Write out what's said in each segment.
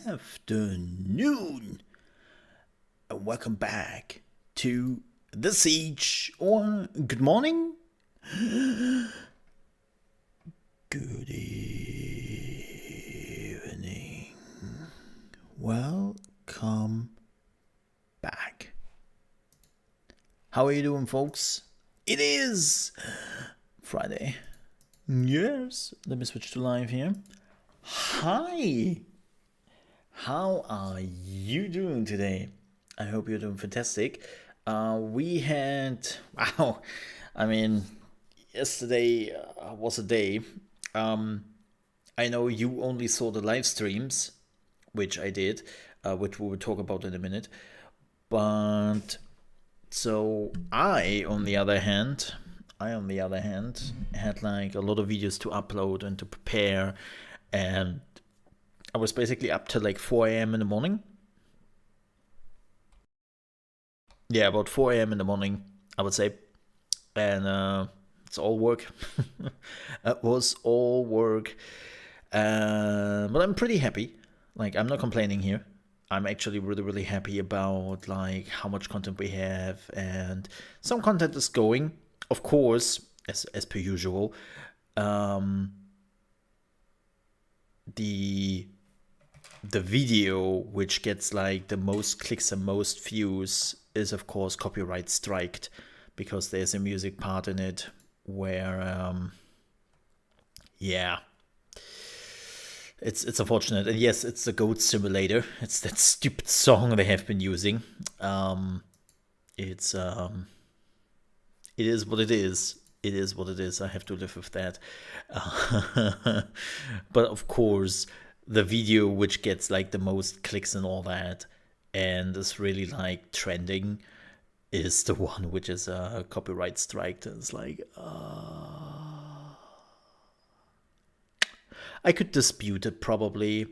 afternoon, and welcome back to The Siege, or good morning, good evening, welcome back. How are you doing, folks? It is Friday. Yes, let me switch to live here. Hi, how are you doing today? I hope you're doing fantastic. We had, wow, I mean, yesterday was a day. I know you only saw the live streams, which I did, which we will talk about in a minute. But so I, on the other hand, had like a lot of videos to upload and to prepare, and I was basically up till like 4 a.m. in the morning. Yeah, about 4 a.m. in the morning, I would say. And it's all work. It was all work. But I'm pretty happy. Like, I'm not complaining here. I'm actually really, really happy about like how much content we have, and some content is going. Of course, as per usual, the video which gets like the most clicks and most views is of course copyright striked, because there's a music part in it where yeah, it's unfortunate. And yes, it's the Goat Simulator. It's that stupid song they have been using. It is what it is. It is what it is. I have to live with that. But of course, the video which gets like the most clicks and all that, and is really like trending, is the one which is copyright striked. And it's like, I could dispute it probably.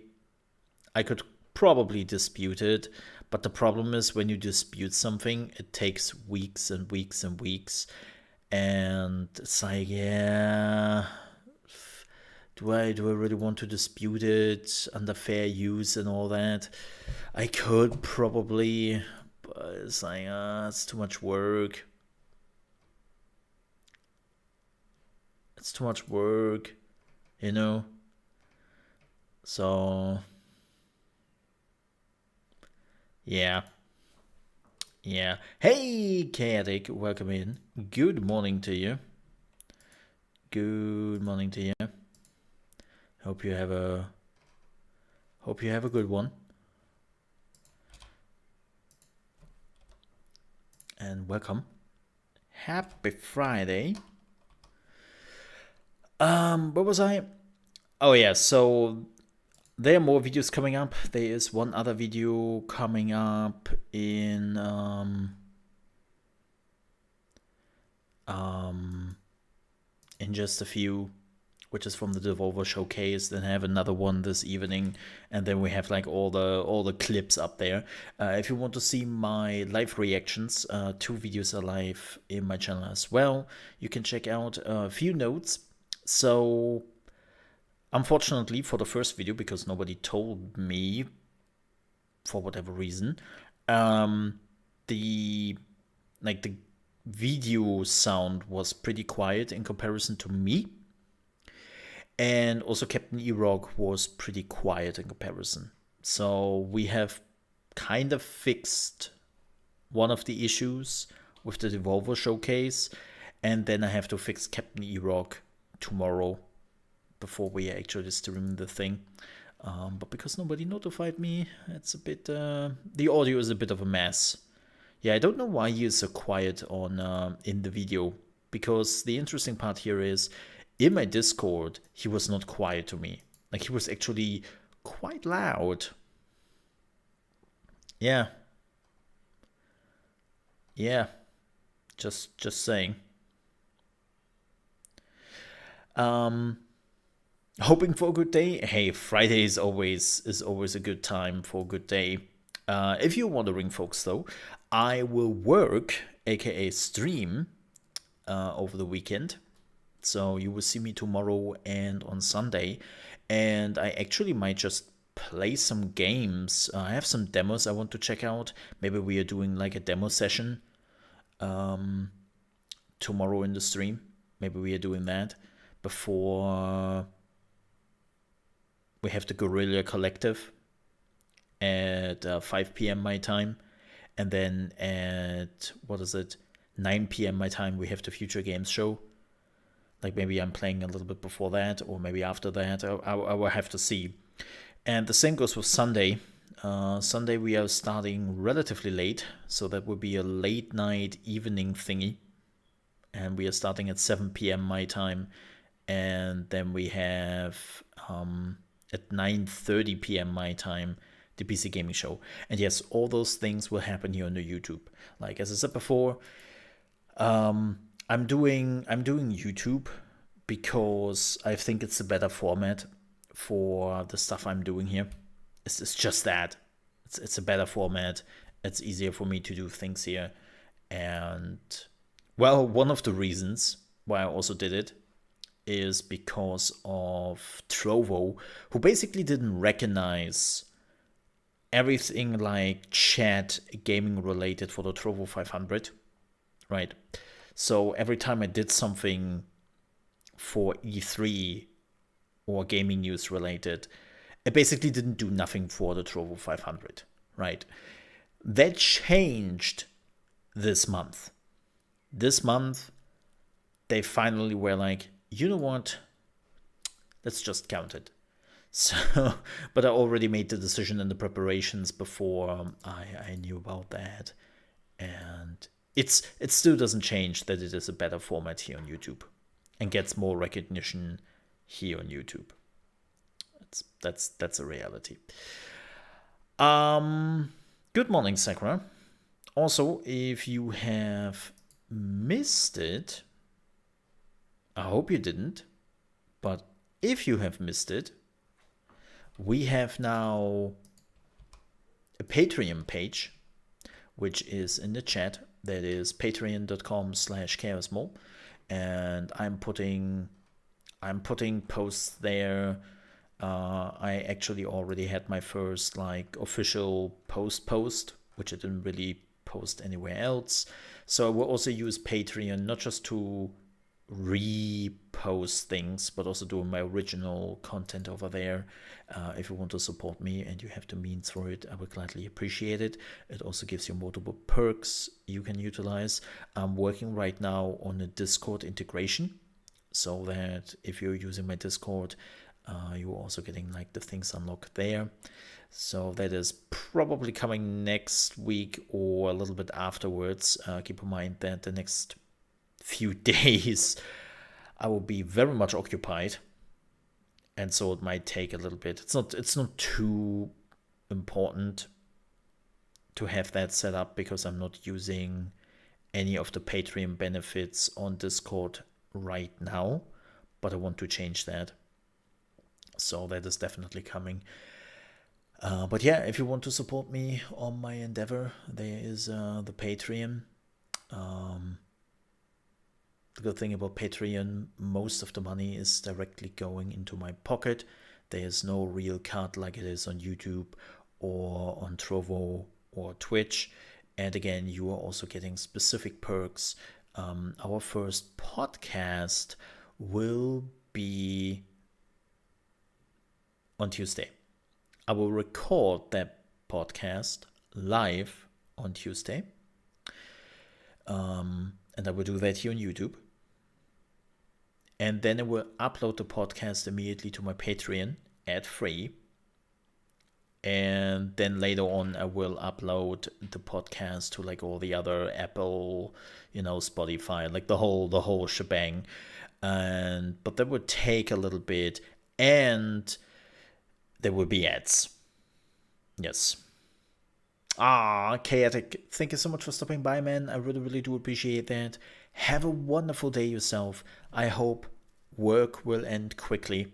I could probably dispute it, but the problem is when you dispute something, it takes weeks and weeks and weeks. And it's like, yeah, do I really want to dispute it under fair use and all that? I could probably, but it's like, it's too much work. It's too much work, you know? So, yeah. Yeah. Hey, Chaotic, welcome in. Good morning to you. Good morning to you. Hope you have a good one. And welcome. Happy Friday. Where was I? Oh yeah, so there are more videos coming up. There is one other video coming up in just a few, which is from the Devolver Showcase. Then I have another one this evening, and then we have like all the clips up there. If you want to see my live reactions, 2 videos are live in my channel as well. You can check out a few notes. So unfortunately for the first video, because nobody told me for whatever reason, the video sound was pretty quiet in comparison to me, and also Captain E-Rock was pretty quiet in comparison. So we have kind of fixed one of the issues with the Devolver Showcase, and then I have to fix Captain E-Rock tomorrow before we actually stream the thing. But because nobody notified me, it's a bit, the audio is a bit of a mess. Yeah, I don't know why he is so quiet on in the video, because the interesting part here is, in my Discord, he was not quiet to me. Like, he was actually quite loud. Yeah. Yeah. Just saying. Hoping for a good day. Hey, Friday is always a good time for a good day. If you're wondering, folks, though, I will work, aka stream, over the weekend. So you will see me tomorrow and on Sunday. And I actually might just play some games. I have some demos I want to check out. Maybe we are doing like a demo session tomorrow in the stream. Maybe we are doing that before we have the Guerrilla Collective at 5 p.m. my time. And then at, 9 p.m. my time, we have the Future Games show. Like maybe I'm playing a little bit before that, or maybe after that. I will have to see. And the same goes with Sunday. Sunday we are starting relatively late, so that will be a late night evening thingy. And we are starting at 7 p.m. my time. And then we have at 9:30 p.m. my time the PC Gaming Show. And yes, all those things will happen here on the YouTube. Like as I said before, I'm doing YouTube because I think it's a better format for the stuff I'm doing here. It's just that. It's a better format. It's easier for me to do things here. And well, one of the reasons why I also did it is because of Trovo, who basically didn't recognize everything like chat gaming related for the Trovo 500, right? So every time I did something for E3 or gaming news related, it basically didn't do nothing for the Trovo 500, right? That changed this month. This month, they finally were like, you know what? Let's just count it. So, but I already made the decision in the preparations before I knew about that. And it still doesn't change that it is a better format here on YouTube and gets more recognition here on YouTube. That's a reality. Good morning, Sakura. Also, if you have missed it, I hope you didn't, but if you have missed it, we have now a Patreon page, which is in the chat. That is patreon.com/ChaosMole, and I'm putting posts there. I actually already had my first like official post, which I didn't really post anywhere else. So I will also use Patreon not just to repost things, but also doing my original content over there. If you want to support me and you have the means for it, I would gladly appreciate it. It also gives you multiple perks you can utilize. I'm working right now on a Discord integration, so that if you're using my Discord, you're also getting like the things unlocked there. So that is probably coming next week or a little bit afterwards. Keep in mind that the next few days I will be very much occupied, and so it might take a little bit. It's not too important to have that set up because I'm not using any of the Patreon benefits on Discord right now, but I want to change that. So that is definitely coming. But yeah, if you want to support me on my endeavor, there is the Patreon. The good thing about Patreon, most of the money is directly going into my pocket. There's no real cut like it is on YouTube or on Trovo or Twitch. And again, you are also getting specific perks. Our first podcast will be on Tuesday. I will record that podcast live on Tuesday. And I will do that here on YouTube. And then I will upload the podcast immediately to my Patreon, ad-free. And then later on, I will upload the podcast to like all the other Apple, Spotify, like the whole shebang. But that would take a little bit, and there will be ads. Yes. Chaotic, thank you so much for stopping by, man. I really, really do appreciate that. Have a wonderful day yourself. I hope work will end quickly,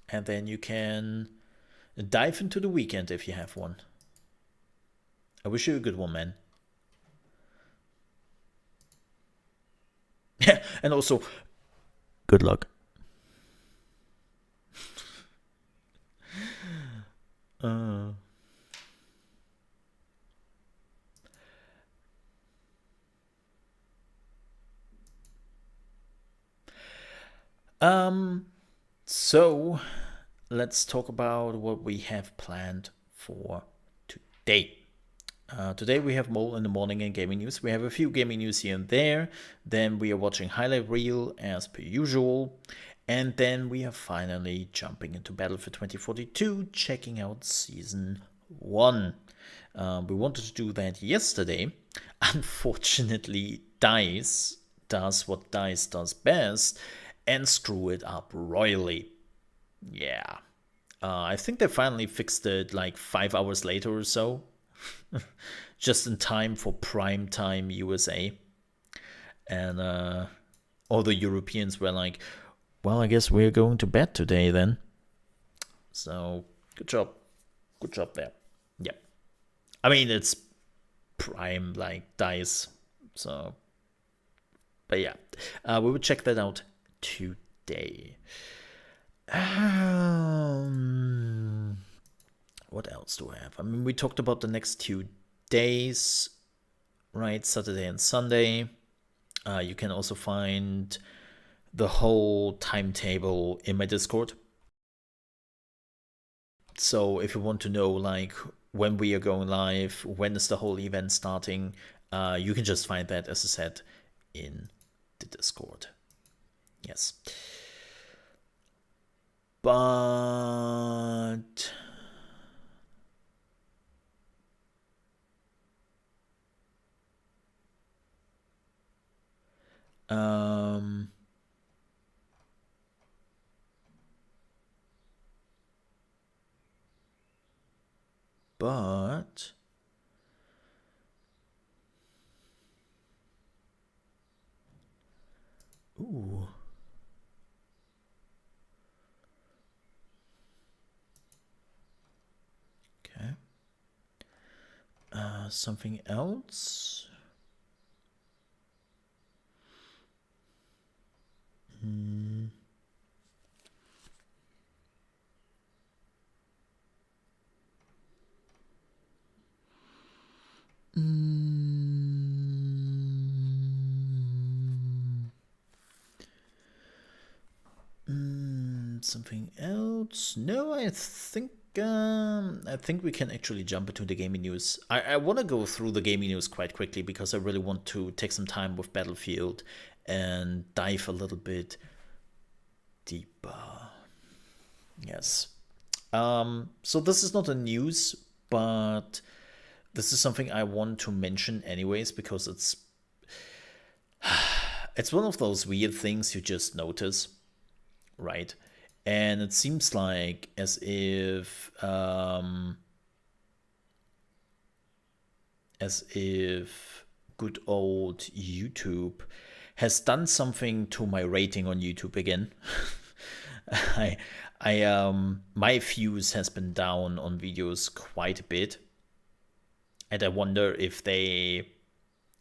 and then you can dive into the weekend if you have one. I wish you a good one, man. Yeah, and also, good luck. Uh, so let's talk about what we have planned for today. Today we have Mole in the morning and gaming news. We have a few gaming news here and there. Then we are watching highlight reel as per usual. And then we are finally jumping into Battlefield 2042, checking out Season 1. We wanted to do that yesterday. Unfortunately, DICE does what DICE does best and screw it up royally. Yeah. I think they finally fixed it like 5 hours later or so. Just in time for prime time USA. And all the Europeans were like, well, I guess we're going to bed today then. So, good job. Good job there. Yeah. I mean, it's prime, like, DICE. So, but yeah. We will check that out today. What else do I have? I mean, we talked about the next 2 days, right? Saturday and Sunday. You can also find the whole timetable in my Discord. So if you want to know like when we are going live, when is the whole event starting, you can just find that, as I said, in the Discord. Yes. But but ooh. Okay. Something else? Something else? No, I think we can actually jump into the gaming news. I want to go through the gaming news quite quickly because I really want to take some time with Battlefield and dive a little bit deeper. Yes. So this is not a news, but this is something I want to mention anyways because it's one of those weird things you just notice, right? And it seems like as if good old YouTube has done something to my rating on YouTube again. My views has been down on videos quite a bit, and I wonder if they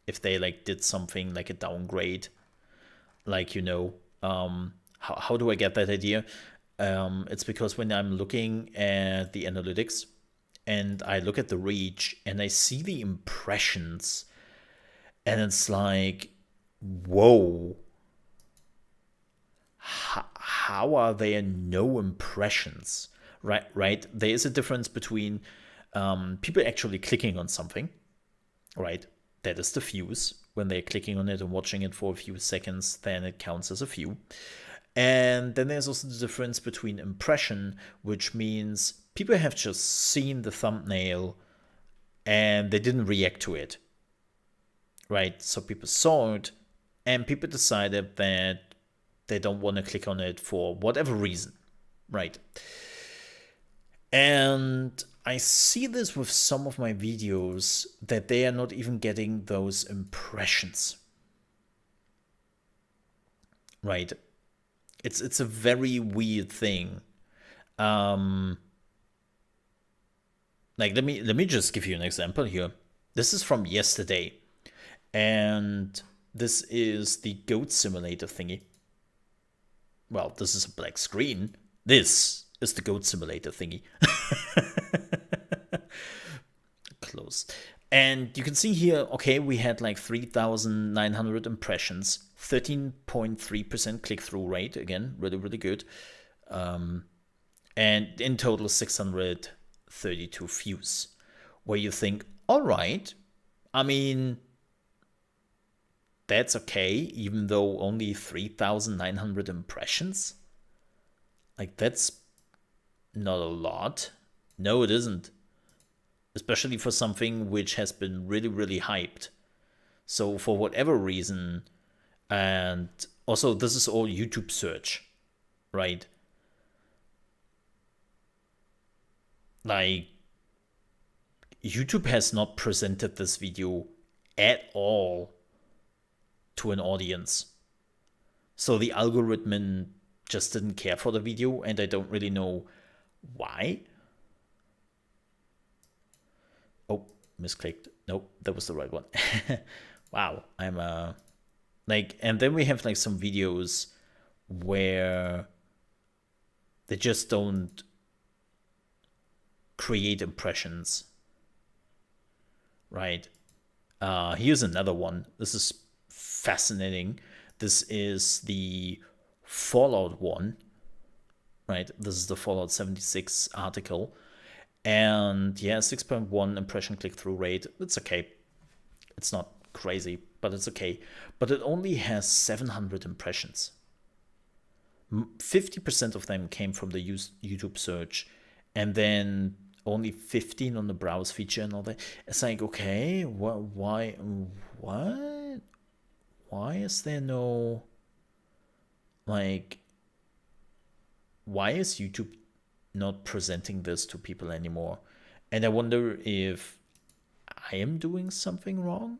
like did something like a downgrade, like how do I get that idea? It's because when I'm looking at the analytics and I look at the reach and I see the impressions, and it's like, whoa, how are there no impressions? Right. There is a difference between people actually clicking on something, right? That is the views. When they're clicking on it and watching it for a few seconds, then it counts as a view. And then there's also the difference between impression, which means people have just seen the thumbnail and they didn't react to it, right? So people saw it and people decided that they don't want to click on it for whatever reason, right? And I see this with some of my videos that they are not even getting those impressions, right? It's a very weird thing. Like let me just give you an example here. This is from yesterday, and this is the goat simulator thingy. Well, this is a black screen. This is the Goat Simulator thingy. Close. And you can see here, okay, we had like 3,900 impressions, 13.3% click-through rate. Again, really, really good. And in total, 632 views. Where you think, all right, I mean, that's okay, even though only 3,900 impressions. Like, that's not a lot. No, it isn't. Especially for something which has been really, really hyped. So for whatever reason, and also this is all YouTube search, right? Like, YouTube has not presented this video at all to an audience. So the algorithm just didn't care for the video, and I don't really know why. Oh, misclicked. Nope, that was the right one. Wow, I'm like, and then we have like some videos where they just don't create impressions, right? Here's another one. This is fascinating. This is the Fallout one, right? This is the Fallout 76 article. And yeah, 6.1 impression click-through rate. It's okay. It's not crazy, but it's okay. But it only has 700 impressions. 50% of them came from the YouTube search, and then only 15 on the browse feature and all that. It's like, okay, why is there no, like, why is YouTube not presenting this to people anymore? And I wonder if I am doing something wrong.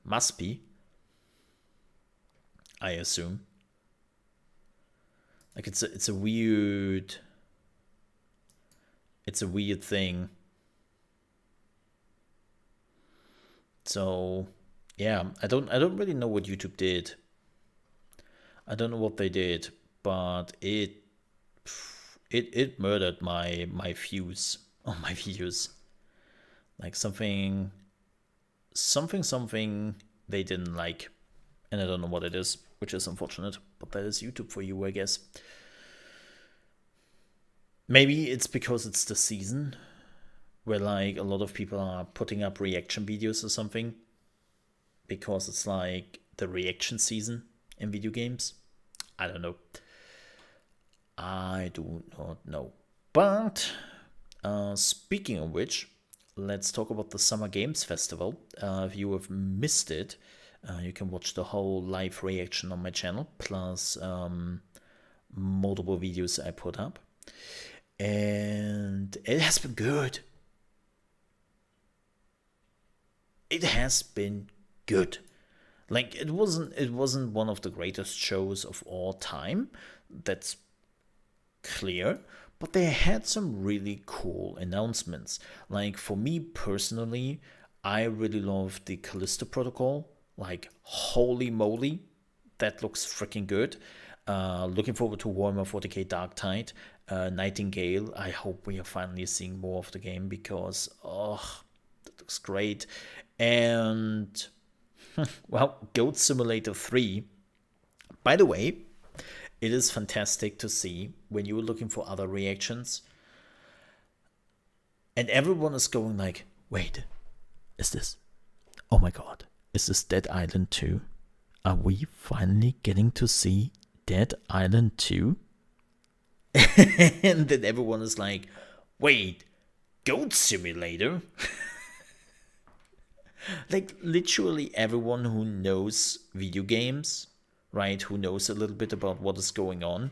Must be, I assume. Like, it's a weird thing. So yeah, I don't really know what YouTube did. I don't know what they did, but it murdered my views on my videos. Like, something they didn't like, and I don't know what it is, which is unfortunate, but that is YouTube for you, I guess. Maybe it's because it's the season where like a lot of people are putting up reaction videos or something, because it's like the reaction season in video games. I don't know. I do not know. But speaking of which, let's talk about the Summer Games Festival. If you have missed it, you can watch the whole live reaction on my channel, plus multiple videos I put up. And it has been good. It has been good. Like, it wasn't one of the greatest shows of all time. That's clear. But they had some really cool announcements. Like, for me personally, I really love the Callisto Protocol. Like, holy moly, that looks freaking good. Looking forward to Warhammer 40k Darktide. Nightingale, I hope we are finally seeing more of the game, because, oh, that looks great. And, well, Goat Simulator 3. By the way, it is fantastic to see when you were looking for other reactions, and everyone is going like, wait, is this, oh my god, is this Dead Island 2? Are we finally getting to see Dead Island 2? And then everyone is like, wait, Goat Simulator? Like, literally everyone who knows video games, right, who knows a little bit about what is going on,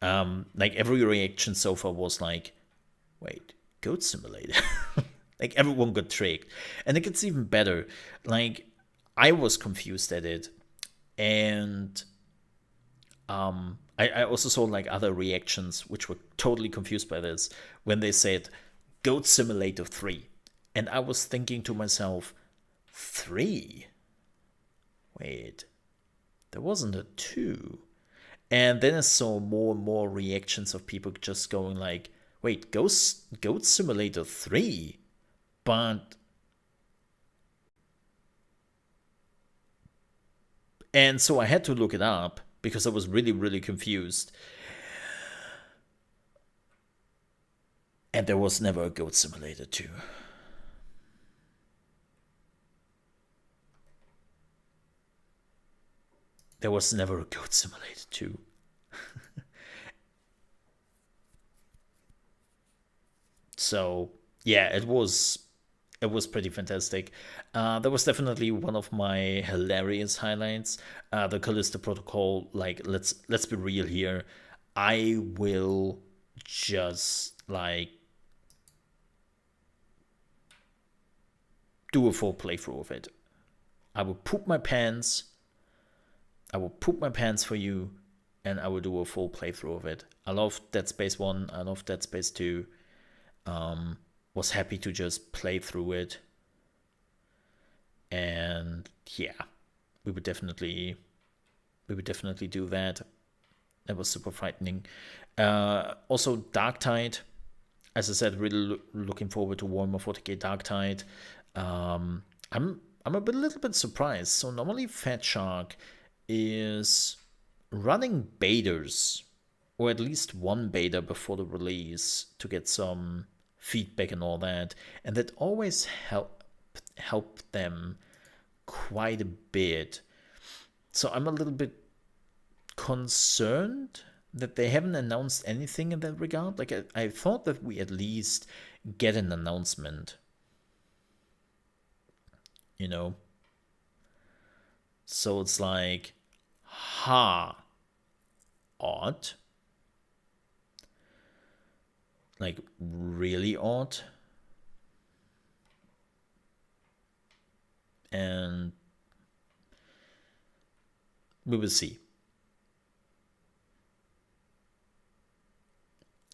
like, every reaction so far was like, wait, Goat Simulator? Like, everyone got tricked. And it gets even better. Like, I was confused at it, and I also saw like other reactions which were totally confused by this when they said Goat Simulator 3. And I was thinking to myself, 3? Wait, there wasn't a 2. And then I saw more and more reactions of people just going like, wait, Goat Simulator 3? But and so I had to look it up because I was really, really confused. And there was never a Goat Simulator 2. There was never a Goat Simulator 2. So yeah, it was pretty fantastic. That was definitely one of my hilarious highlights. The Callisto Protocol, like let's be real here. I will just like do a full playthrough of it. I will poop my pants. I will poop my pants for you, and I will do a full playthrough of it. I love Dead Space 1. I love Dead Space 2. Was happy to just play through it. And yeah, we would definitely do that. That was super frightening. Also, Dark Tide. As I said, really looking forward to Warhammer 40k Dark Tide. I'm a little bit surprised. So normally Fat Shark is running betas, or at least one beta before the release to get some feedback and all that, and that always helped them quite a bit. So I'm a little bit concerned that they haven't announced anything in that regard. Like I thought that we at least get an announcement, you know. So it's like, odd. Like really odd. And we will see.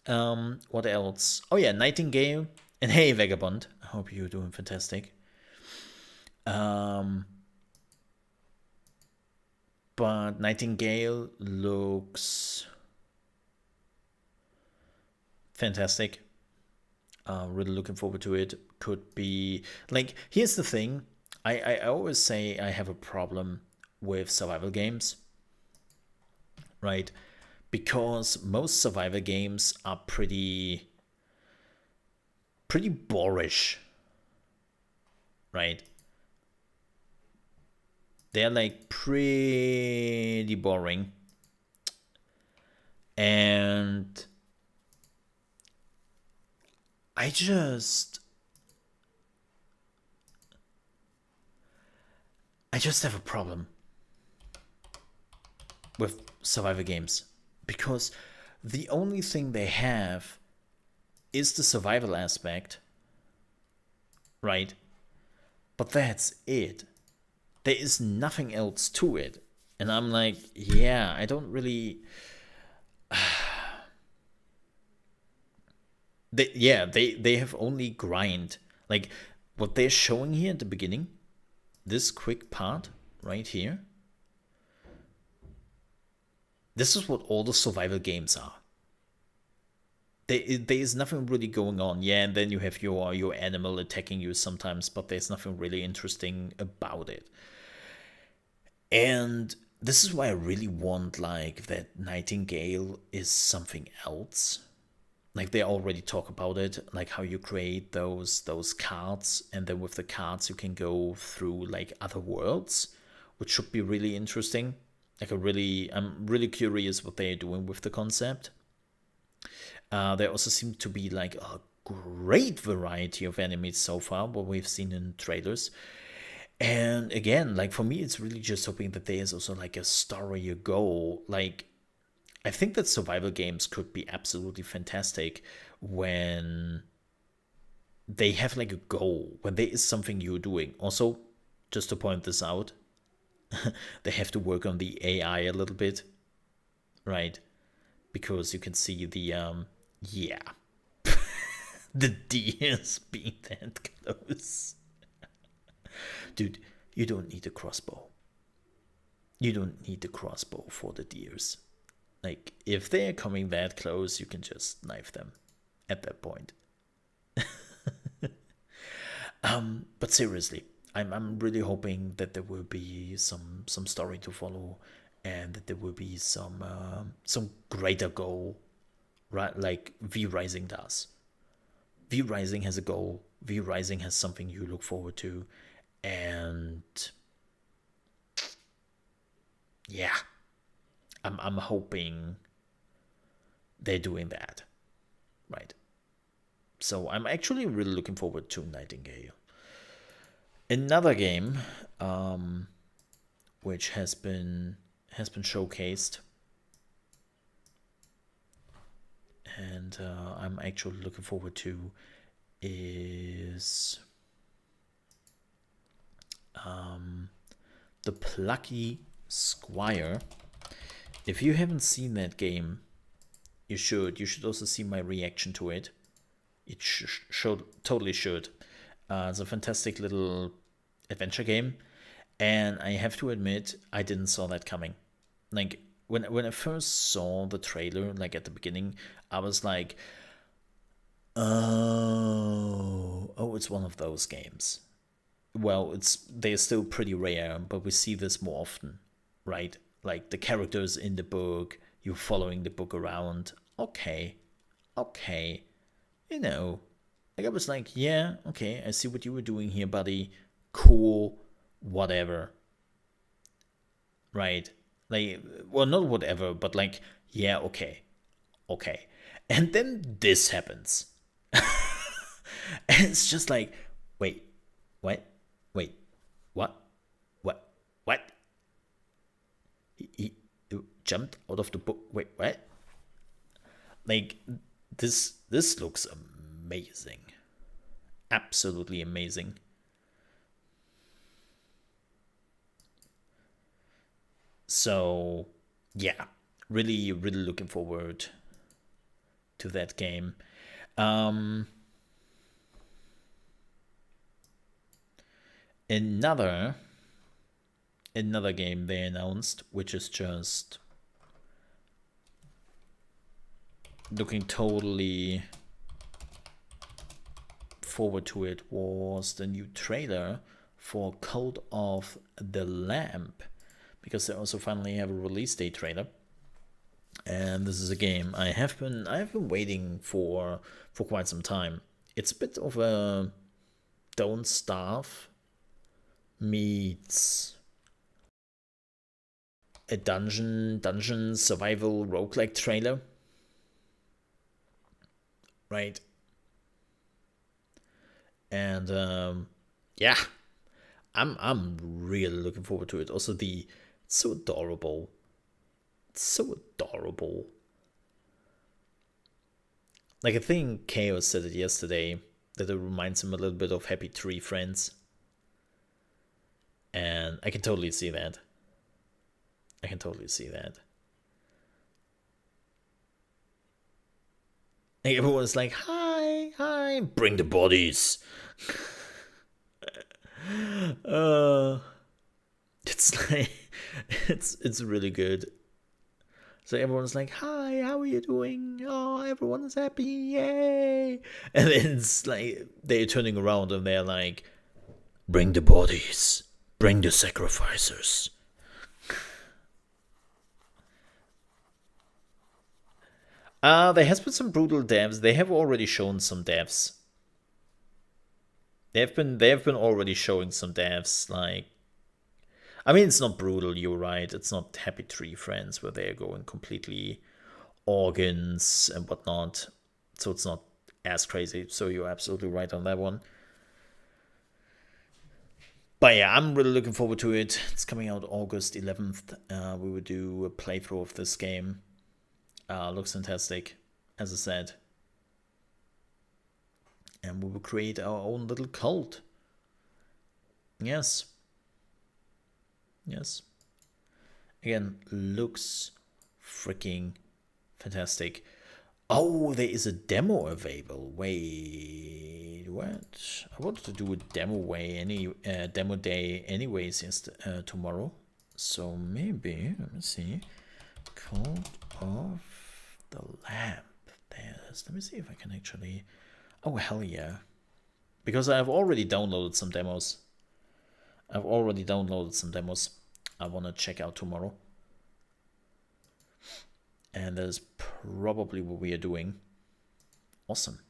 What else? Oh yeah, Nightingale. And hey, Vagabond. I hope you're doing fantastic. But Nightingale looks fantastic. Really looking forward to it. Could be like, here's the thing. I always say I have a problem with survival games, right? Because most survival games are pretty boorish, right? They're like pretty boring. And I just have a problem with survivor games because the only thing they have is the survival aspect, right? But that's it. There is nothing else to it. And I'm like, yeah, I don't really. They have only grind. Like what they're showing here at the beginning, this quick part right here. This is what all the survival games are. There is nothing really going on. Yeah, and then you have your animal attacking you sometimes, but there's nothing really interesting about it. And this is why I really want like that Nightingale is something else. Like they already talk about it, like how you create those cards, and then with the cards you can go through like other worlds, which should be really interesting. I'm really curious what they're doing with the concept. There also seem to be like a great variety of enemies so far, what we've seen in trailers. And again, like for me, it's really just hoping that there is also like a story, a goal. Like I think that survival games could be absolutely fantastic when they have like a goal, when there is something you're doing. Also, just to point this out, they have to work on the AI a little bit, right? Because you can see yeah, the deers being that close. Dude, you don't need a crossbow. You don't need the crossbow for the deers. Like, if they're coming that close, you can just knife them at that point. But seriously, I'm really hoping that there will be some story to follow, and that there will be some greater goal, right? Like V Rising does. V Rising has a goal. V Rising has something you look forward to, and yeah, I'm hoping they're doing that, right? So I'm actually really looking forward to Nightingale. Another game, which has been showcased, and I'm actually looking forward to, is The Plucky Squire. If you haven't seen that game, you should. You should also see my reaction to it. It totally should. It's a fantastic little adventure game, and I have to admit, I didn't saw that coming. Like, when I first saw the trailer, like at the beginning, I was like, oh, it's one of those games. Well, they're still pretty rare, but we see this more often, right? Like the characters in the book, you're following the book around. Okay, like I was like, yeah, okay, I see what you were doing here, buddy. Cool, whatever. Right? Like, well, not whatever, but like, yeah, okay. And then this happens. And it's just like, wait, what? Wait, what? What? He jumped out of the book. Wait, what? Like, this looks amazing. Absolutely amazing. So, yeah, really looking forward to that game. Another game they announced, which is just looking totally forward to it, was the new trailer for Cult of the Lamp, because they also finally have a release date trailer. And this is a game I have been waiting for quite some time. It's a bit of a Don't Starve meets a dungeon survival roguelike trailer, right? And yeah, I'm really looking forward to it. Also, it's so adorable. Like, I think Chaos said it yesterday, that it reminds him a little bit of Happy Tree Friends. And I can totally see that. Like, everyone's like, hi, bring the bodies. It's like, it's really good. So everyone's like, hi, how are you doing? Oh, everyone's happy, yay. And then it's like, they're turning around and they're like, bring the bodies, bring the sacrificers. There has been some brutal deaths. They have already shown some deaths. They have been already showing some deaths. Like, I mean, it's not brutal. You're right. It's not Happy Tree Friends where they're going completely organs and whatnot. So it's not as crazy. So you're absolutely right on that one. But yeah, I'm really looking forward to it. It's coming out August 11th. We will do a playthrough of this game. Looks fantastic, as I said. And we will create our own little cult. Yes. Again, looks freaking fantastic. Oh, there is a demo available. Wait, what? I wanted to do a demo day anyways tomorrow. So maybe, let me see. Cult of the lamp. There it is. Let me see if I can actually... Oh, hell yeah. Because I've already downloaded some demos. I want to check out tomorrow. And that is probably what we are doing. Awesome.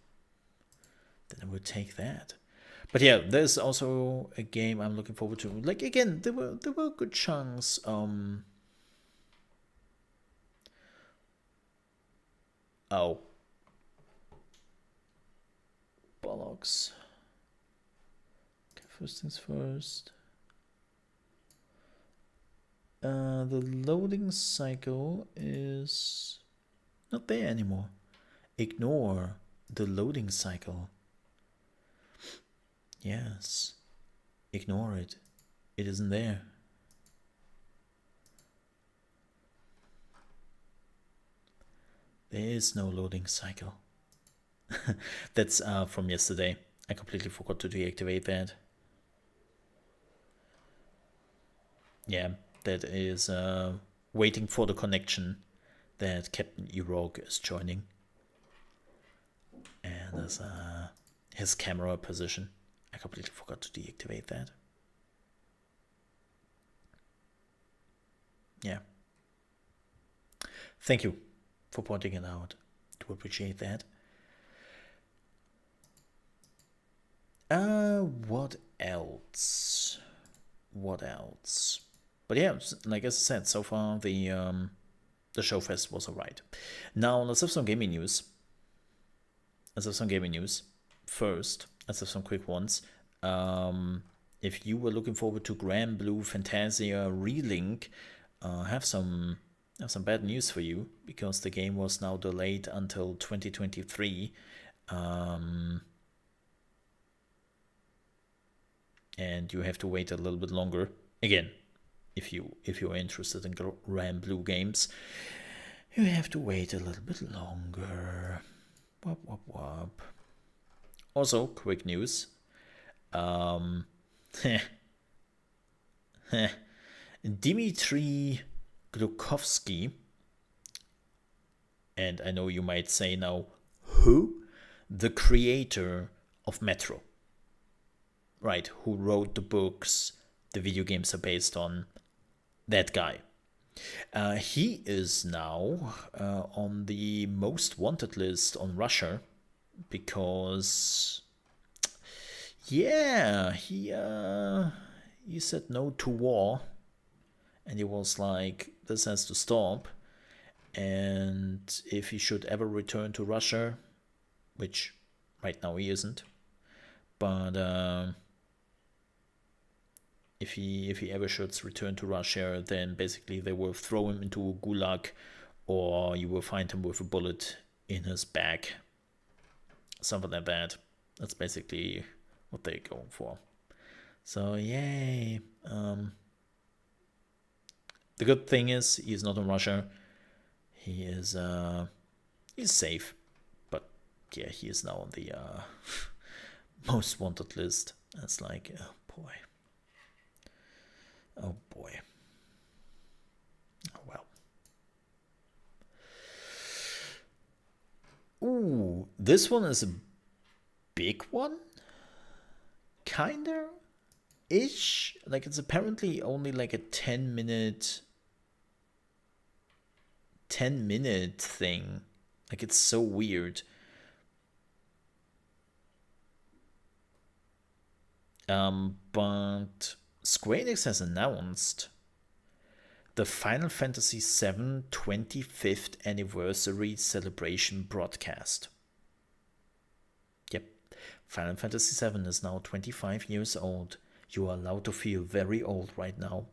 Then I will take that. But yeah, there's also a game I'm looking forward to. Like, again, there were good chunks. Oh. Bollocks. Okay, first things first. The loading cycle is not there anymore. Ignore the loading cycle. Yes. Ignore it. It isn't there. There is no loading cycle. That's from yesterday. I completely forgot to deactivate that. Yeah, that is waiting for the connection that Captain Erog is joining. And there's his camera position. I completely forgot to deactivate that. Yeah. Thank you for pointing it out. Do appreciate that. What else? But yeah, like I said, so far the show fest was alright. Now let's have some gaming news. First, let's have some quick ones. If you were looking forward to Grand Blue Fantasia Relink, I have some bad news for you, because the game was now delayed until 2023. And you have to wait a little bit longer. Again, if you're interested in Grand Blue games, you have to wait a little bit longer. Wop, wop, wop. Also, quick news. Dmitry Glukovsky, and I know you might say now, who? The creator of Metro. Right, who wrote the books the video games are based on. That guy. He is now on the most wanted list on Russia, because yeah, he said no to war, and he was like, this has to stop. And if he should ever return to Russia, which right now he isn't, but if he ever should return to Russia, then basically they will throw him into a gulag, or you will find him with a bullet in his back, something like that. That's basically what they're going for. So yay. The good thing is he's not in Russia. He is he's safe, but yeah, he is now on the most wanted list. That's like, oh boy. Oh boy. Oh well. Ooh, this one is a big one? Kinda? Ish? Like, it's apparently only like a 10-minute thing. Like, it's so weird. But Square Enix has announced the Final Fantasy VII 25th Anniversary Celebration broadcast. Yep, Final Fantasy VII is now 25 years old. You are allowed to feel very old right now.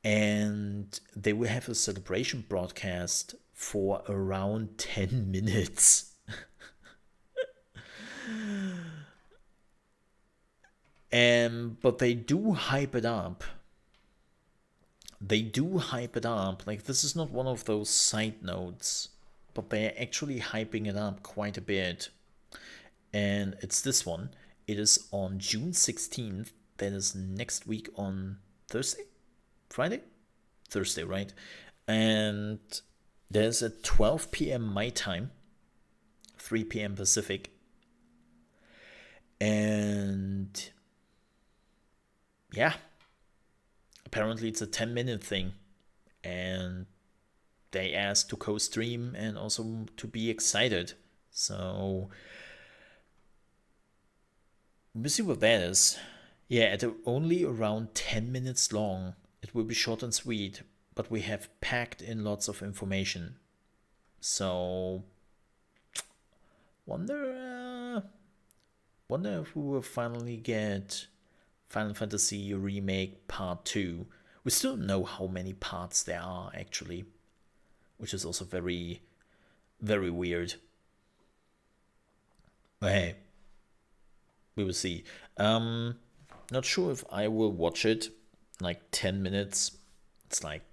And they will have a celebration broadcast for around 10 minutes. But they do hype it up. Like, this is not one of those side notes, but they're actually hyping it up quite a bit. And it's this one. It is on June 16th. That is next week on Thursday? Friday? Thursday, right? And There's a 12 p.m. my time, 3 p.m. Pacific. And yeah, apparently it's a 10-minute thing. And they asked to co-stream and also to be excited. So we'll see what that is. Yeah, at only around 10 minutes long. It will be short and sweet, but we have packed in lots of information. So wonder if we will finally get Final Fantasy Remake Part 2. We still don't know how many parts there are actually, which is also very, very weird. But hey, we will see. Not sure if I will watch it. Like 10 minutes. It's like,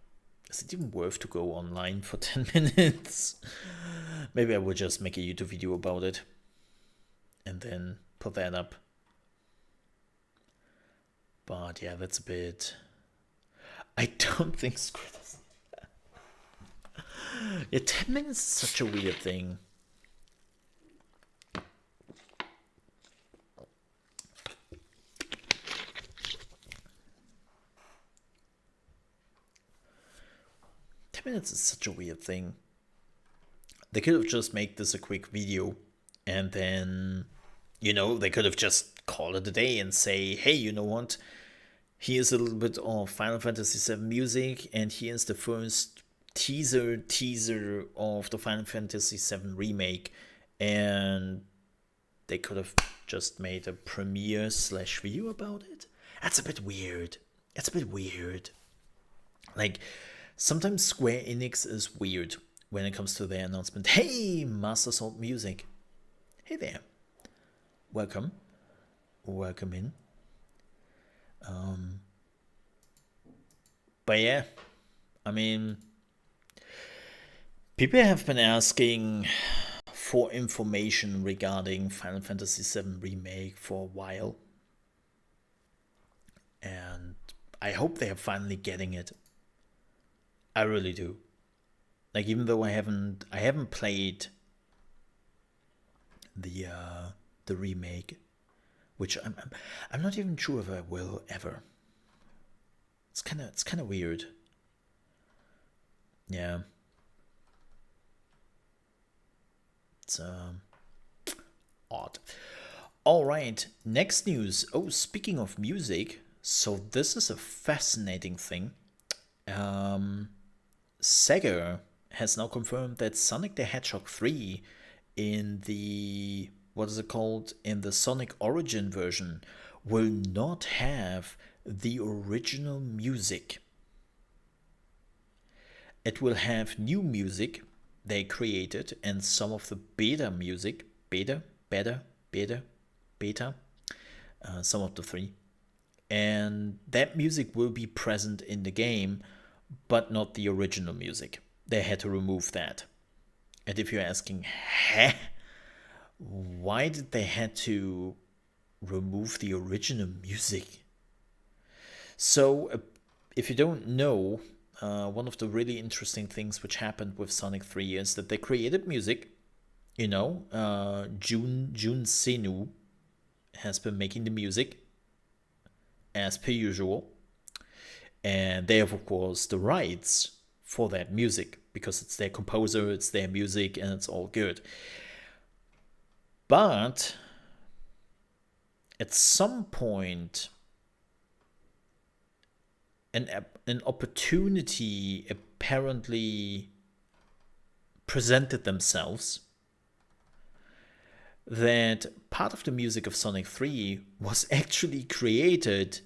is it even worth to go online for 10 minutes? Maybe I will just make a YouTube video about it and then put that up. But yeah, that's a bit... I don't think Squid is... Yeah, 10 minutes is such a weird thing. Minutes is such a weird thing. They could have just made this a quick video and then, you know, they could have just called it a day and say, hey, you know what? Here's a little bit of Final Fantasy VII music and here's the first teaser of the Final Fantasy VII remake. And they could have just made a premiere / video about it. That's a bit weird. It's a bit weird. Like, sometimes Square Enix is weird when it comes to their announcement. Hey, Master Sword Music. Hey there. Welcome. Welcome in. But yeah, I mean, people have been asking for information regarding Final Fantasy VII Remake for a while. And I hope they are finally getting it. I really do. Like, even though I haven't played the remake, which I'm not even sure if I will ever. It's kind of weird. Yeah. It's odd. All right, next news. Oh, speaking of music, so this is a fascinating thing. Sega has now confirmed that Sonic the Hedgehog 3 in the, what is it called, in the Sonic Origin version will not have the original music. It will have new music they created and some of the beta music, some of the three. And that music will be present in the game, but not the original music. They had to remove that. And if you're asking, why did they had to remove the original music? So, if you don't know, one of the really interesting things which happened with Sonic 3 is that they created music. You know, Jun Senu has been making the music, as per usual. And they have, of course, the rights for that music because it's their composer, it's their music, and it's all good. But at some point, an opportunity apparently presented themselves that part of the music of Sonic 3 was actually created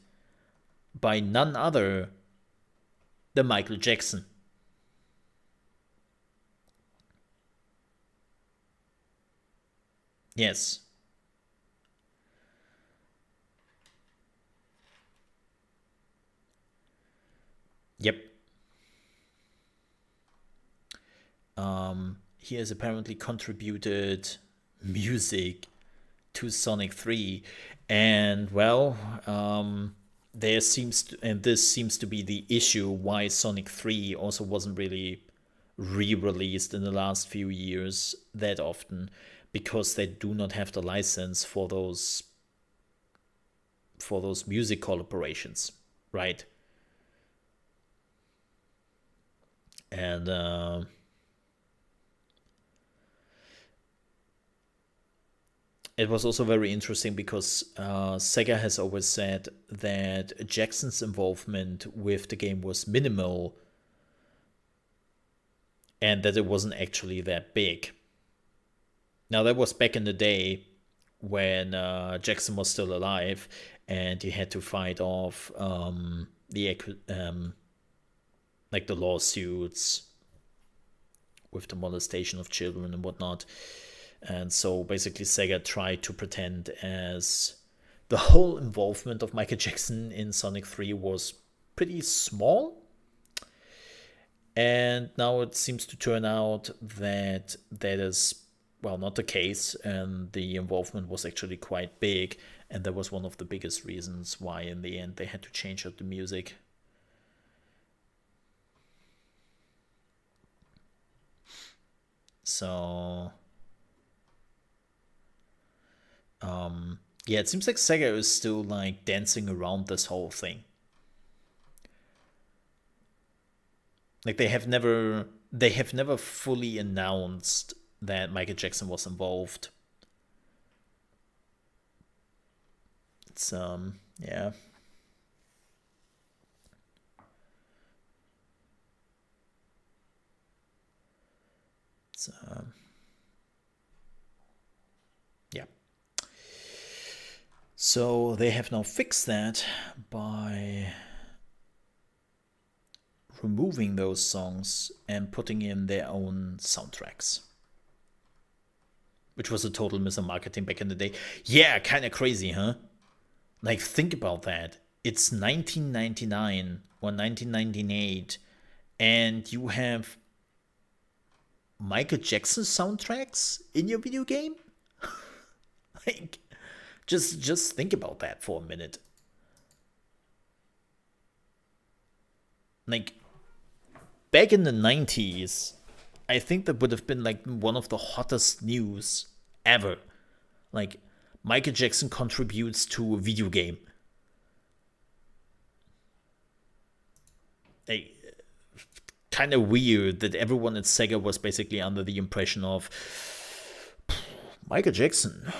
by none other than Michael Jackson. Yes. Yep. He has apparently contributed music to Sonic 3, and well, this seems to be the issue why Sonic 3 also wasn't really re-released in the last few years that often, because they do not have the license for those music collaborations, right? And it was also very interesting because Sega has always said that Jackson's involvement with the game was minimal and that it wasn't actually that big. Now, that was back in the day when Jackson was still alive and he had to fight off like the lawsuits with the molestation of children and whatnot. And so basically, Sega tried to pretend as the whole involvement of Michael Jackson in Sonic 3 was pretty small. And now it seems to turn out that that is, well, not the case. And the involvement was actually quite big. And that was one of the biggest reasons why, in the end, they had to change up the music. So yeah, it seems like Sega is still like dancing around this whole thing. Like they have never fully announced that Michael Jackson was involved. It's yeah. It's yeah. So they have now fixed that by removing those songs and putting in their own soundtracks, which was a total miss of marketing back in the day. Yeah, kind of crazy, huh? Like, think about that. It's 1999 or 1998, and you have Michael Jackson soundtracks in your video game? Like, just think about that for a minute. Like, back in the 90s, I think that would have been like one of the hottest news ever. Like, Michael Jackson contributes to a video game. Like, kind of weird that everyone at Sega was basically under the impression of Michael Jackson.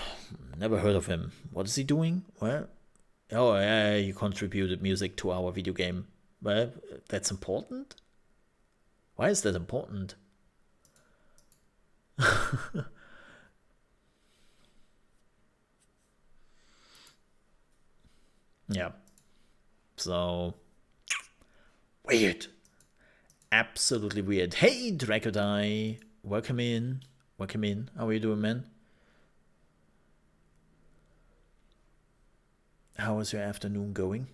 Never heard of him. What is he doing? Well, oh yeah, he contributed music to our video game. Well, that's important? Why is that important? Yeah. So weird. Absolutely weird. Hey, Drakodai. Welcome in. Welcome in. How are you doing, man? How is your afternoon going?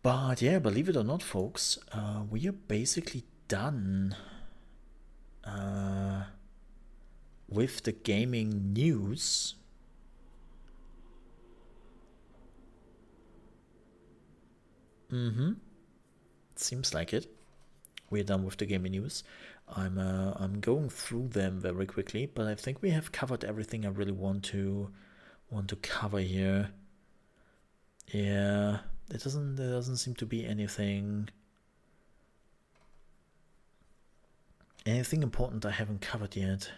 But yeah, believe it or not, folks, we are basically done with the gaming news. Seems like it. We're done with the gaming news. I'm going through them very quickly, but I think we have covered everything I really want to cover here. Yeah, there doesn't seem to be anything important I haven't covered yet.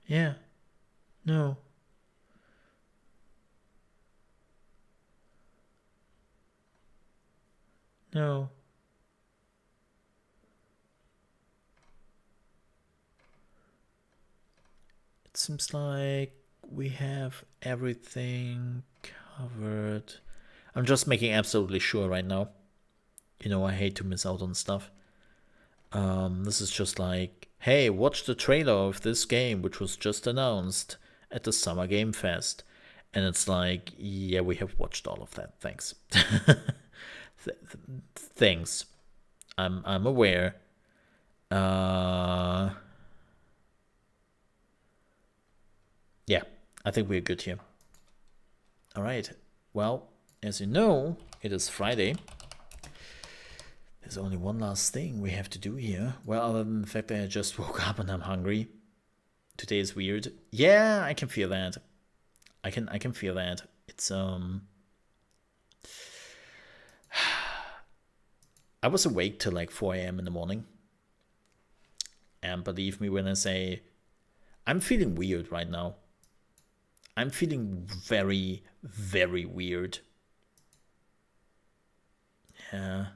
Yeah, no. No. It seems like we have everything covered. I'm just making absolutely sure right now. You know, I hate to miss out on stuff. This is just like, hey, watch the trailer of this game, which was just announced at the Summer Game Fest. And it's like, yeah, we have watched all of that. Thanks. Thanks. I'm aware. I think we're good here. All right. Well, as you know, it is Friday. There's only one last thing we have to do here. Well, other than the fact that I just woke up and I'm hungry. Today is weird. Yeah, I can feel that. I can feel that. It's I was awake till like 4 a.m. in the morning. And believe me when I say I'm feeling weird right now. I'm feeling very, very weird. Yeah.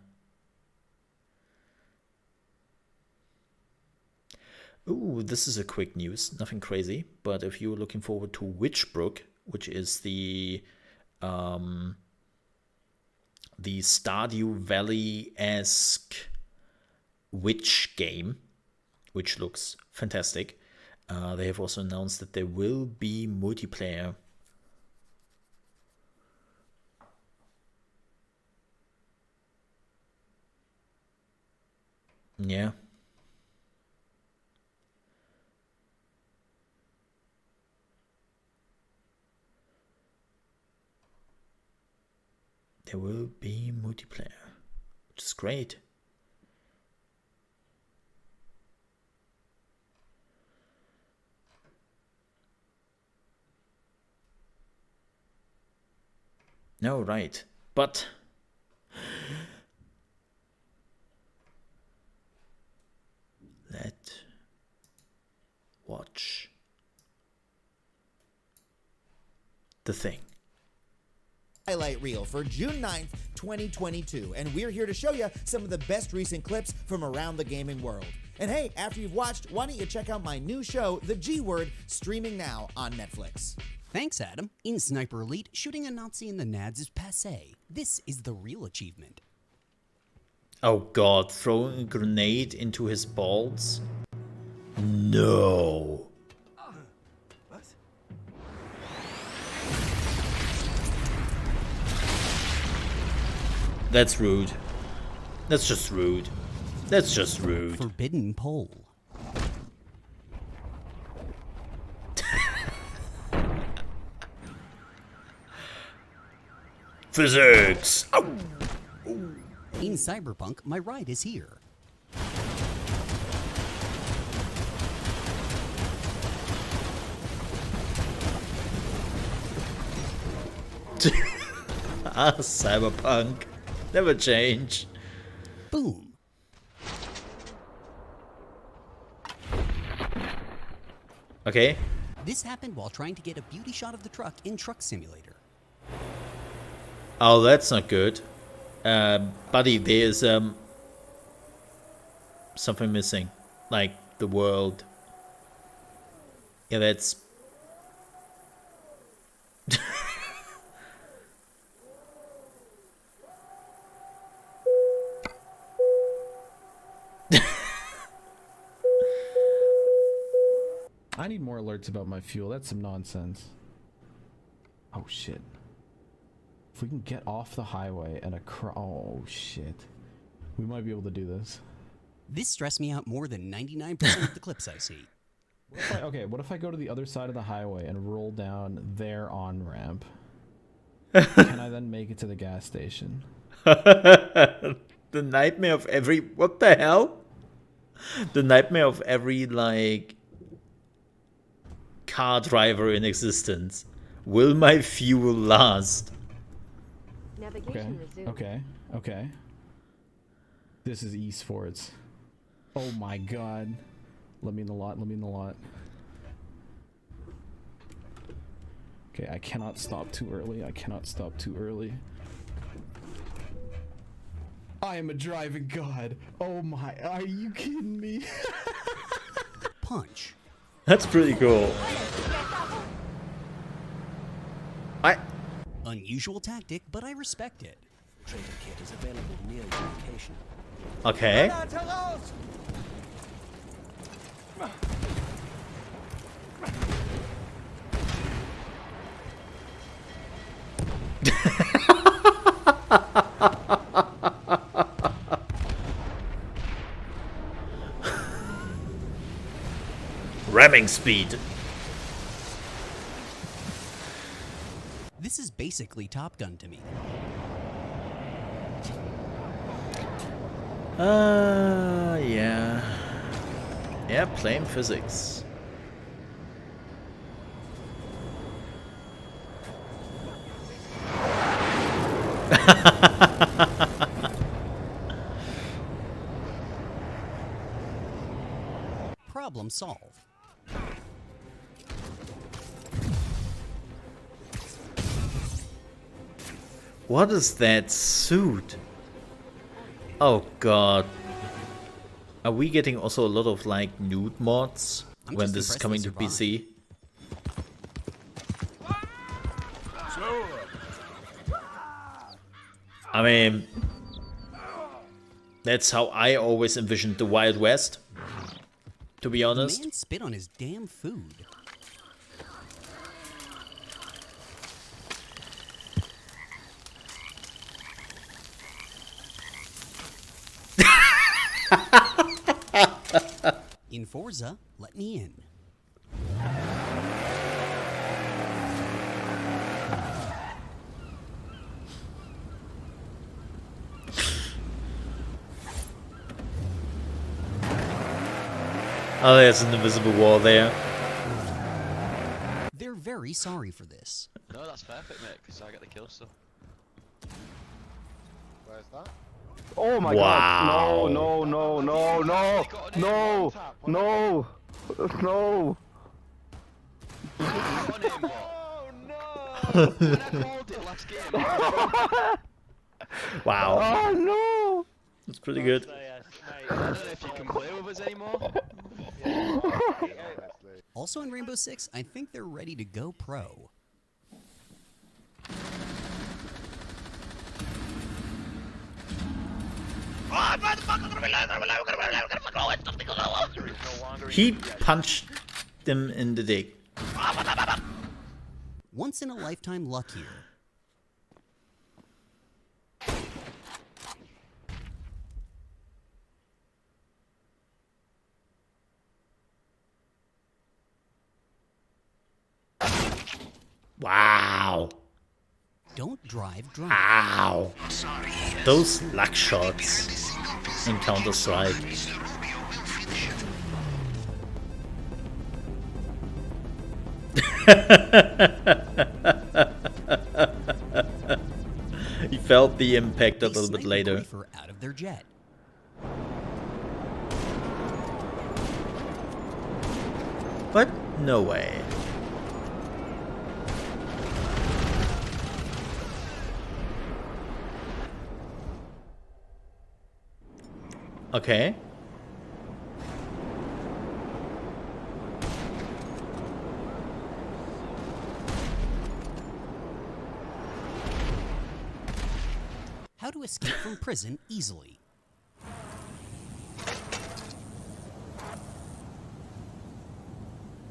Ooh, this is a quick news, nothing crazy. But if you're looking forward to Witchbrook, which is the Stardew Valley-esque witch game, which looks fantastic, they have also announced that there will be multiplayer. Yeah. There will be multiplayer, which is great. No, right. But let's watch the thing. Highlight reel for June 9th, 2022, and we're here to show you some of the best recent clips from around the gaming world. And hey, after you've watched, why don't you check out my new show, The G Word, streaming now on Netflix. Thanks, Adam. In Sniper Elite, shooting a Nazi in the nads is passé. This is the real achievement. Oh god, throwing a grenade into his balls? No. That's rude. That's just rude. That's just rude. Forbidden pole. Physics! Ow! In Cyberpunk, my ride is here. Cyberpunk. Never change. Boom. Okay. This happened while trying to get a beauty shot of the truck in Truck Simulator. Oh, that's not good. Buddy, there's something missing. Like the world. Yeah, that's... I need more alerts about my fuel. That's some nonsense. Oh, shit. If we can get off the highway and oh, shit. We might be able to do this. This stressed me out more than 99% of the clips I see. What if I go to the other side of the highway and roll down their on-ramp? Can I then make it to the gas station? The nightmare of every... What the hell? The nightmare of every, like... car driver in existence. Will my fuel last? Navigation resumed. Okay. This is esports. Oh my god. Let me in the lot. Okay, I cannot stop too early. I am a driving god. Oh my, are you kidding me? Punch. That's pretty cool. Unusual tactic, but I respect it. Trader kit is available near your location. Okay. Ramming speed. basically Top Gun to me. Yeah. Airplane physics. Problem solved. What is that suit? Oh god. Are we getting also a lot of like nude mods I'm when just this is impressed coming they to PC? I mean, that's how I always envisioned the Wild West, to be The honest. man spit on his damn food. In Forza, let me in. Oh, there's an invisible wall there. They're very sorry for this. No, that's perfect, mate, because I get the kill still. Where's that? Oh my Wow. god! No! No! No! No! No! No! No! Oh no! When I called it last game, Wow. Oh no! That's pretty good. I don't know if you can play with us anymore. Also in Rainbow Six, I think they're ready to go pro. He punched them in the dick. Once in a lifetime luck here. Wow. Don't drive drunk. Wow. Those luck shots in Counter-Strike. He felt the impact a They little bit snipe a later. griefer out of their jet. But no way. Okay. How to escape from prison easily.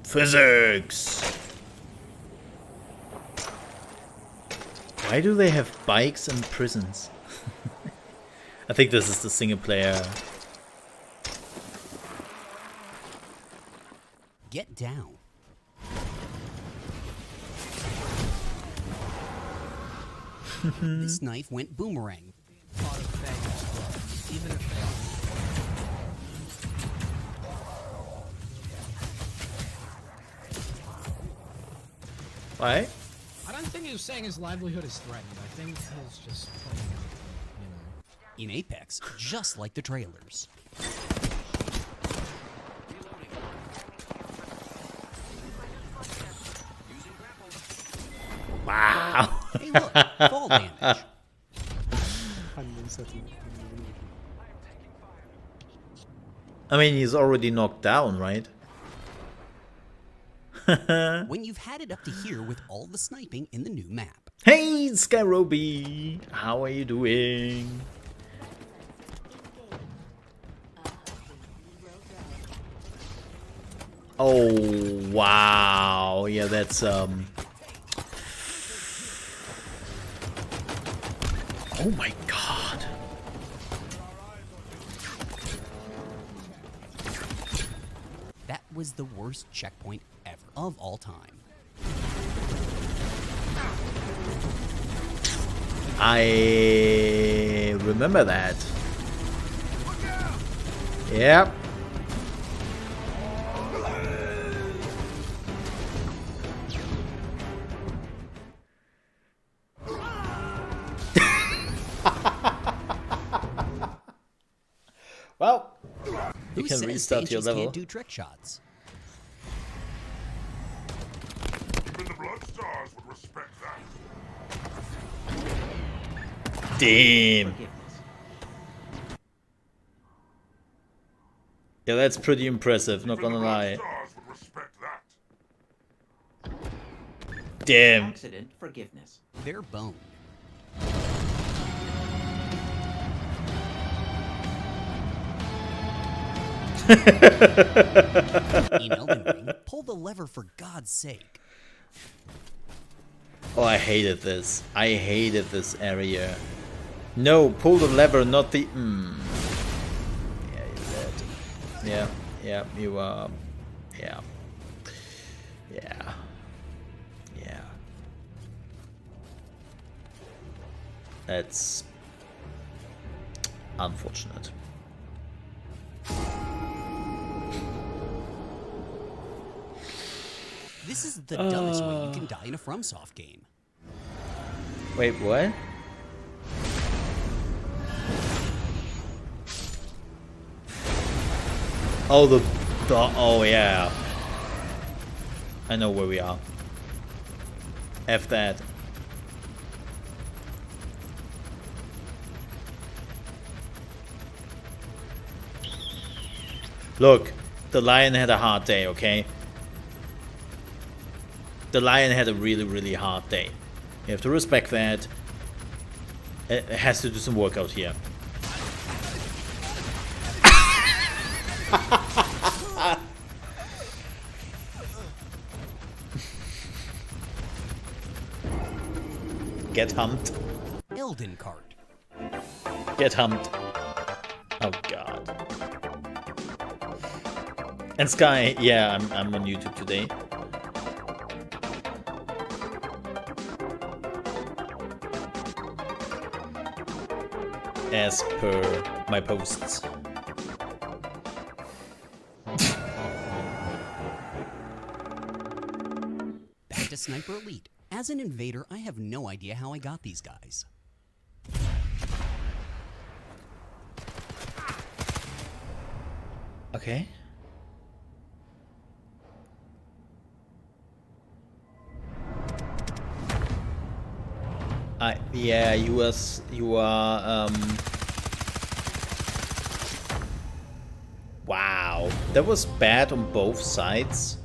Physics! Why do they have bikes in prisons? I think this is the single player. Get down. This knife went boomerang. Why? I don't think he was saying his livelihood is threatened. I think he's just playing out, In Apex, just like the trailers. Wow. Hey look, fall damage. I mean, he's already knocked down, right? When you've had it up to here with all the sniping in the new map. Hey, Skyroby! How are you doing? Oh, wow. Yeah, that's, Oh my god. That was the worst checkpoint ever of all time. I remember that. Yep. Well, you Who can says restart your Banshees level. can't do trick shots? Even the Blood Stars would respect that. Damn. Yeah, that's pretty impressive, not Even gonna the Blood lie. Stars would respect that. Damn. Accident forgiveness. Bare bone. In Elden Ring, pull the lever for God's sake. Oh, I hated this. I hated this area. No, pull the lever, not the... Yeah, you're dead. Yeah, yeah, you are... Yeah. Yeah. Yeah. That's... unfortunate. This is the dumbest way you can die in a FromSoft game. Wait, what? Oh, the oh yeah. I know where we are. F that. Look, the lion had a hard day, okay? The lion had a really, really hard day. You have to respect that. It has to do some work out here. Get humped. Elden Cart. Get humped. Oh god. And Sky, yeah, I'm on YouTube today. As per my posts. Back to Sniper Elite. As an invader, I have no idea how I got these guys. Okay. Yeah, you are wow, that was bad on both sides.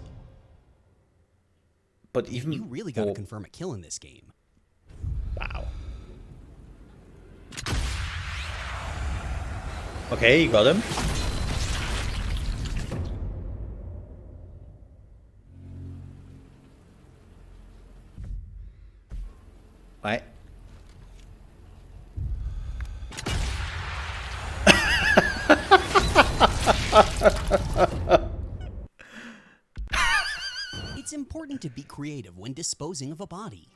But even You really gotta confirm a kill in this game. wow. Okay, you got him. Right. It's important to be creative when disposing of a body.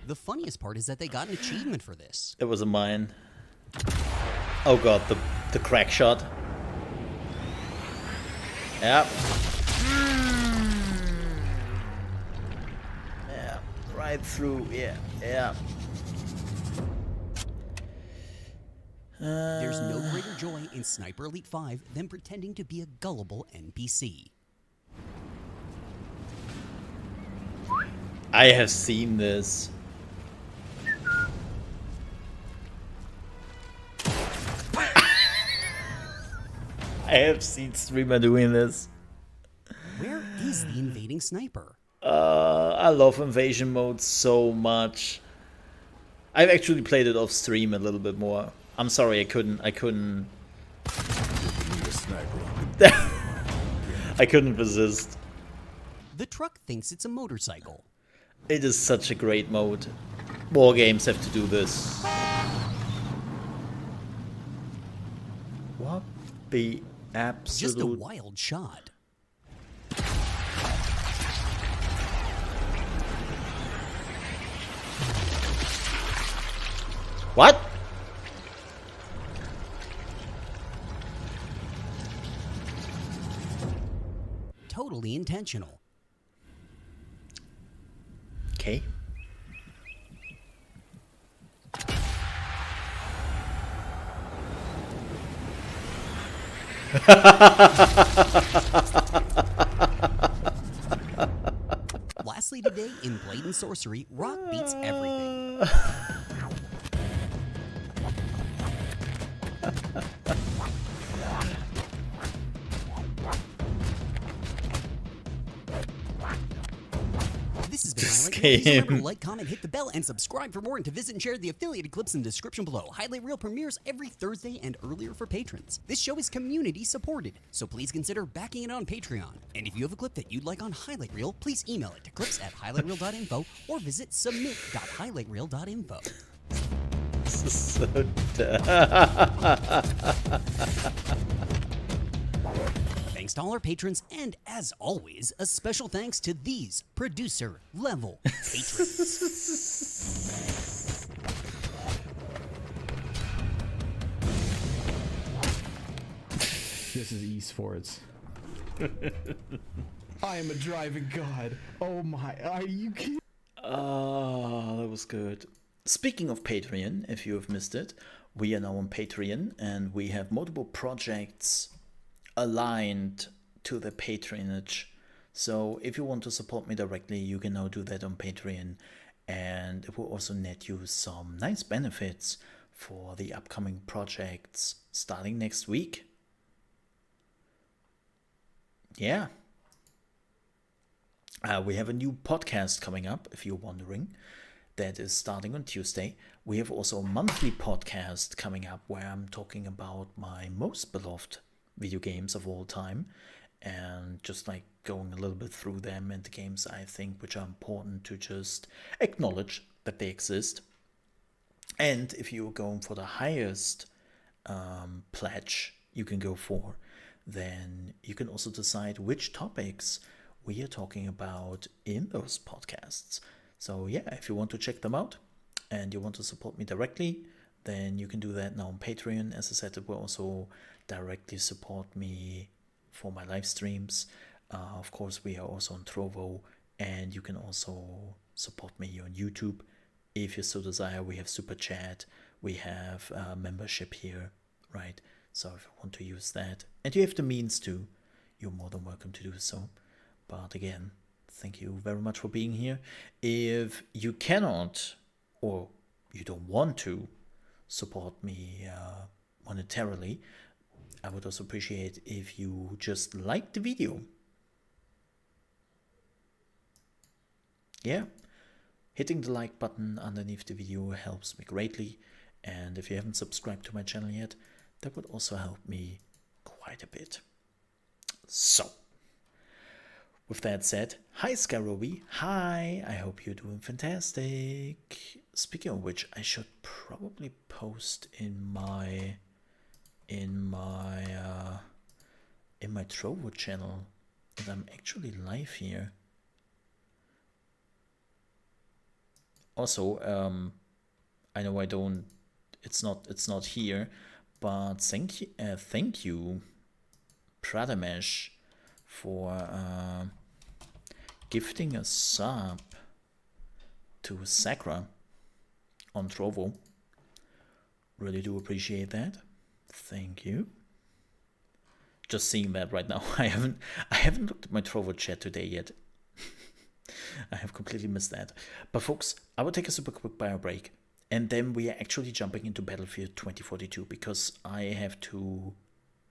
The funniest part is that they got an achievement for this. It was a mine. Oh god, the crack shot. Yep. Yeah, right through. Yeah, yeah. There's no greater joy in Sniper Elite 5 than pretending to be a gullible NPC. I have seen this. I have seen streamer doing this. Where is the invading sniper? I love invasion mode so much. I've actually played it off stream a little bit more. I'm sorry, I couldn't. I couldn't resist. The truck thinks it's a motorcycle. It is such a great mode. More games have to do this. What the absolute... Just a wild shot. What? Totally intentional. Okay. Lastly today, in Blade and Sorcery, rock beats everything. This has been Highlight Reel. Please remember to like, comment, hit the bell, and subscribe for more, and to visit and share the affiliated clips in the description below. Highlight Reel premieres every Thursday and earlier for patrons. This show is community supported, so please consider backing it on Patreon. And if you have a clip that you'd like on Highlight Reel, please email it to clips@highlightreel.info or visit submit.highlightreel.info. This is so dumb. Thanks to all our patrons, and as always, a special thanks to these producer-level patrons. This is esports. I am a driving god. Oh my, are you kidding? Oh, that was good. Speaking of Patreon, if you have missed it, we are now on Patreon and we have multiple projects aligned to the patronage. So if you want to support me directly, you can now do that on Patreon, and it will also net you some nice benefits for the upcoming projects starting next week. Yeah. We have a new podcast coming up, if you're wondering. That is starting on Tuesday. We have also a monthly podcast coming up where I'm talking about my most beloved video games of all time, and just like going a little bit through them and the games I think which are important to just acknowledge that they exist. And if you're going for the highest pledge you can go for, then you can also decide which topics we are talking about in those podcasts. So yeah, if you want to check them out and you want to support me directly, then you can do that now on Patreon. As I said, it will also directly support me for my live streams. Of course, we are also on Trovo, and you can also support me on YouTube if you so desire. We have Super Chat, we have membership here, right? So if you want to use that, and you have the means to, you're more than welcome to do so. But again, thank you very much for being here. If you cannot, or you don't want to support me monetarily, I would also appreciate if you just like the video. Yeah, hitting the like button underneath the video helps me greatly. And if you haven't subscribed to my channel yet, that would also help me quite a bit. So, with that said, hi Skyrobi, hi, I hope you're doing fantastic. Speaking of which, I should probably post in my Trovo channel that I'm actually live here. Also, I know it's not here, but thank you, Pradamesh, for gifting a sub to Sakura on Trovo. Really do appreciate that. Thank you. Just seeing that right now. I haven't looked at my Trovo chat today yet. I have completely missed that. But folks, I will take a super quick bio break, and then we are actually jumping into Battlefield 2042 because I have to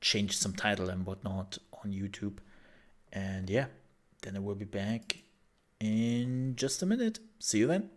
change some title and whatnot on YouTube. And yeah, then I will be back in just a minute. See you then.